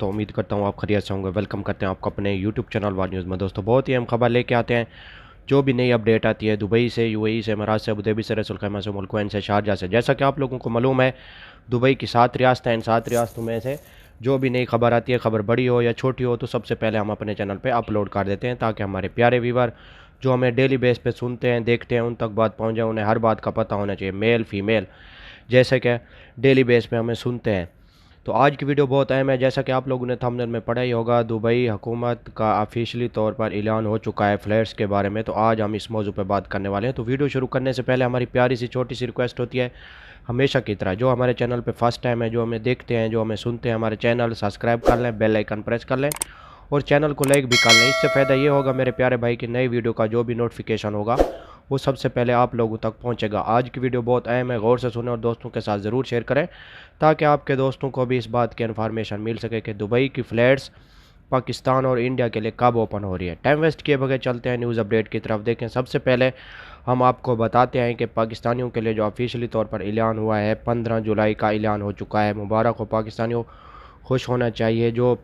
दोस्तों, उम्मीद करता हूँ आप खैरियत से होंगे। वेलकम करते हैं आपको अपने यूट्यूब चैनल वार न्यूज़ में। दोस्तों, बहुत ही अहम खबर लेके आते हैं। जो भी नई अपडेट आती है दुबई से, यूएई से, इमारात से, अबू धाबी से, रसूल खैमा से, मुल्क से, शारजा से। जैसा कि आप लोगों को मालूम है, दुबई की 7 रियासतें हैं। इन 7 रियासतों में से जो भी नई खबर आती है, खबर बड़ी हो या छोटी हो, तो सबसे पहले हम अपने चैनल पर अपलोड कर देते हैं, ताकि हमारे प्यारे व्यूवर जो हमें डेली बेस पे सुनते हैं, देखते हैं, उन तक बात पहुँच जाए। उन्हें हर बात का पता होना चाहिए, मेल फीमेल, जैसे कि डेली बेस पे हमें सुनते हैं। तो आज की वीडियो बहुत अहम है। जैसा कि आप लोगों ने थंबनेल में पढ़ा ही होगा, दुबई हुकूमत का ऑफिशियली तौर पर ऐलान हो चुका है फ्लैट्स के बारे में। तो आज हम इस मौजू पर बात करने वाले हैं। तो वीडियो शुरू करने से पहले हमारी प्यारी सी छोटी सी रिक्वेस्ट होती है, हमेशा की तरह जो हमारे चैनल पे फर्स्ट टाइम है, जो हमें देखते हैं, जो हमें सुनते हैं, हमारे चैनल सब्सक्राइब कर लें, बेल आइकन प्रेस कर लें और चैनल को लाइक भी कर लें। इससे फ़ायदा ये होगा मेरे प्यारे भाई कि नई वीडियो का जो भी नोटिफिकेशन होगा वो सबसे पहले आप लोगों तक पहुंचेगा। आज की वीडियो बहुत अहम है, गौर से सुनें और दोस्तों के साथ ज़रूर शेयर करें, ताकि आपके दोस्तों को भी इस बात की इन्फॉर्मेशन मिल सके कि दुबई की फ़्लैट्स पाकिस्तान और इंडिया के लिए कब ओपन हो रही है। टाइम वेस्ट किए बगैर चलते हैं न्यूज़ अपडेट की तरफ। देखें, सबसे पहले हम आपको बताते हैं कि पाकिस्तानियों के लिए जो ऑफिशियली तौर पर ऐलान हुआ है, 15 जुलाई का ऐलान हो चुका है। मुबारक हो पाकिस्तानियों, खुश होना चाहिए। जो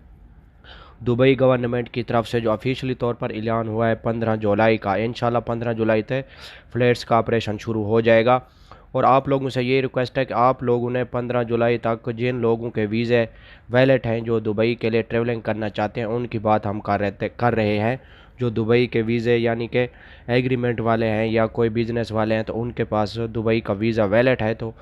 दुबई गवर्नमेंट की तरफ से जो ऑफिशियली तौर पर ऐलान हुआ है 15 जुलाई का, इंशाल्लाह 15 जुलाई तक फ्लैट्स का ऑपरेशन शुरू हो जाएगा। और आप लोगों से ये रिक्वेस्ट है कि आप लोगों ने 15 जुलाई तक जिन लोगों के वीज़े वैलिड हैं, जो दुबई के लिए ट्रैवलिंग करना चाहते हैं, उनकी बात हम कर रहे हैं। जो दुबई के वीज़े यानी कि एग्रीमेंट वाले हैं या कोई बिज़नेस वाले हैं, तो उनके पास दुबई का वीज़ा वैलिड है, तो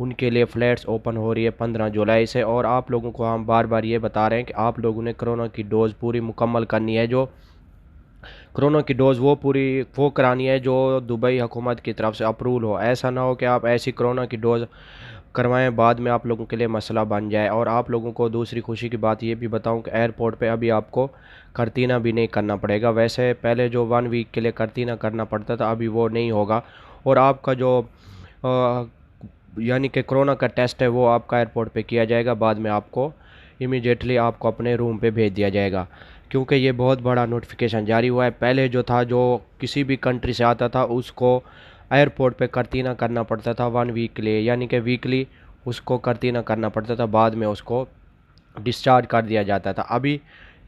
उनके लिए फ़्लैट्स ओपन हो रही है 15 जुलाई से। और आप लोगों को हम बार बार ये बता रहे हैं कि आप लोगों ने कोरोना की डोज़ पूरी मुकम्मल करनी है। जो कोरोना की डोज़ वो करानी है जो दुबई हुकूमत की तरफ से अप्रूवल हो। ऐसा ना हो कि आप ऐसी कोरोना की डोज़ करवाएं, बाद में आप लोगों के लिए मसला बन जाए। और आप लोगों को दूसरी खुशी की बात ये भी बताऊं कि एयरपोर्ट पे अभी आपको करतीना भी नहीं करना पड़ेगा। वैसे पहले जो 1 वीक के लिए करतीना करना पड़ता था, अभी वो नहीं होगा। और आपका जो यानी कि कोरोना का टेस्ट है, वो आपका एयरपोर्ट पे किया जाएगा, बाद में आपको इमीडिएटली आपको अपने रूम पे भेज दिया जाएगा। क्योंकि ये बहुत बड़ा नोटिफिकेशन जारी हुआ है। पहले जो था, जो किसी भी कंट्री से आता था, उसको एयरपोर्ट पे करतीना करना पड़ता था 1 वीक के लिए, यानी कि वीकली उसको करतीना करना पड़ता था, बाद में उसको डिस्चार्ज कर दिया जाता था। अभी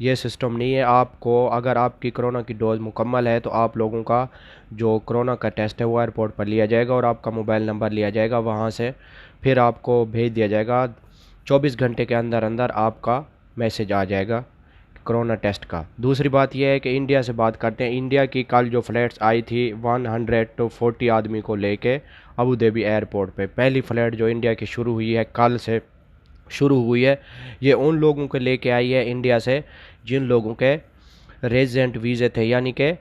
ये सिस्टम नहीं है। आपको अगर आपकी कोरोना की डोज़ मुकम्मल है, तो आप लोगों का जो कोरोना का टेस्ट है वो एयरपोर्ट पर लिया जाएगा और आपका मोबाइल नंबर लिया जाएगा, वहाँ से फिर आपको भेज दिया जाएगा। 24 घंटे के अंदर अंदर आपका मैसेज आ जाएगा कोरोना टेस्ट का। दूसरी बात यह है कि इंडिया से बात करते हैं। इंडिया की कल जो फ़्लाइट्स आई थी 140 आदमी को लेके अबू धाबी एयरपोर्ट पे, पहली फ़्लाइट जो इंडिया की शुरू हुई है, कल से शुरू हुई है, ये उन लोगों को लेके आई है इंडिया से जिन लोगों के रेजिडेंट वीज़े थे, यानी कि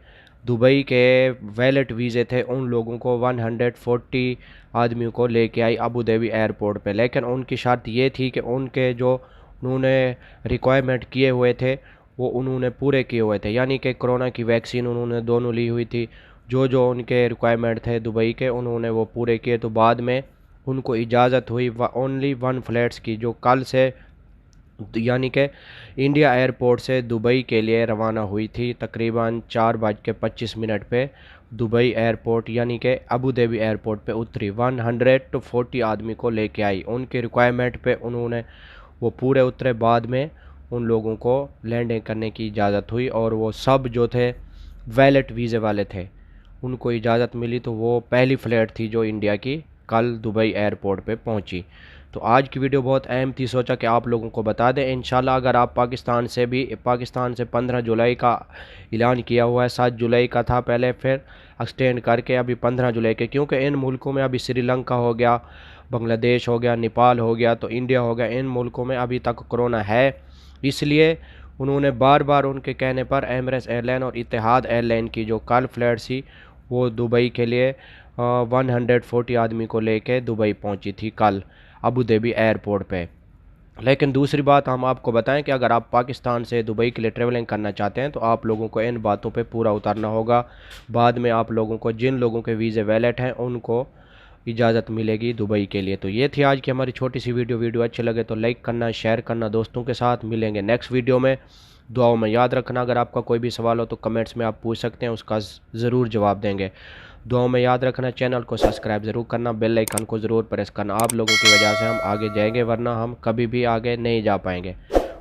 दुबई के वैलिड वीज़े थे। उन लोगों को 140 आदमियों को लेके आई अबू धाबी एयरपोर्ट पे। लेकिन उनकी शर्त ये थी कि उनके जो उन्होंने रिक्वायरमेंट किए हुए थे वो उन्होंने पूरे किए हुए थे, यानी कि कोरोना की वैक्सीन उन्होंने दोनों ली हुई थी। जो जो उनके रिक्वायरमेंट थे दुबई के, उन्होंने वो पूरे किए। तो बाद में उनको इजाज़त हुई ओनली 1 फ़्लाइट्स की, जो कल से यानी कि इंडिया एयरपोर्ट से दुबई के लिए रवाना हुई थी। तकरीबन 4:25 पे दुबई एयरपोर्ट यानी कि अबू धाबी एयरपोर्ट पे उतरी। 140 आदमी को लेके आई। उनके रिक्वायरमेंट पे उन्होंने वो पूरे उतरे। बाद में उन लोगों को लैंडिंग करने की इजाज़त हुई और वो सब जो थे वैलिड वीज़े वाले थे, उनको इजाज़त मिली। तो वो पहली फ़्लाइट थी जो इंडिया की कल दुबई एयरपोर्ट पे पहुंची। तो आज की वीडियो बहुत अहम थी, सोचा कि आप लोगों को बता दें। इंशाल्लाह अगर आप पाकिस्तान से 15 जुलाई का ऐलान किया हुआ है, 7 जुलाई का था पहले, फिर एक्सटेंड करके अभी 15 जुलाई के, क्योंकि इन मुल्कों में अभी श्रीलंका हो गया, बांग्लादेश हो गया, नेपाल हो गया, तो इंडिया हो गया, इन मुल्कों में अभी तक कोरोना है। इसलिए उन्होंने बार बार उनके कहने पर एमिरेट्स एयरलाइन और इत्तेहाद एयरलाइन की जो कल फ़्लाइट थी वो दुबई के लिए 140 आदमी को लेके दुबई पहुंची थी कल अबू धाबी एयरपोर्ट पे। लेकिन दूसरी बात हम आपको बताएं कि अगर आप पाकिस्तान से दुबई के लिए ट्रैवलिंग करना चाहते हैं, तो आप लोगों को इन बातों पे पूरा उतरना होगा। बाद में आप लोगों को जिन लोगों के वीज़े वैलिड हैं उनको इजाज़त मिलेगी दुबई के लिए। तो ये थी आज की हमारी छोटी सी वीडियो अच्छी लगे तो लाइक करना, शेयर करना दोस्तों के साथ। मिलेंगे नेक्स्ट वीडियो में। दुआओं में याद रखना, अगर आपका कोई भी सवाल हो तो कमेंट्स में आप पूछ सकते हैं, उसका ज़रूर जवाब देंगे। दुआओं में याद रखना, चैनल को सब्सक्राइब ज़रूर करना, बेल आइकन को ज़रूर प्रेस करना। आप लोगों की वजह से हम आगे जाएंगे, वरना हम कभी भी आगे नहीं जा पाएंगे।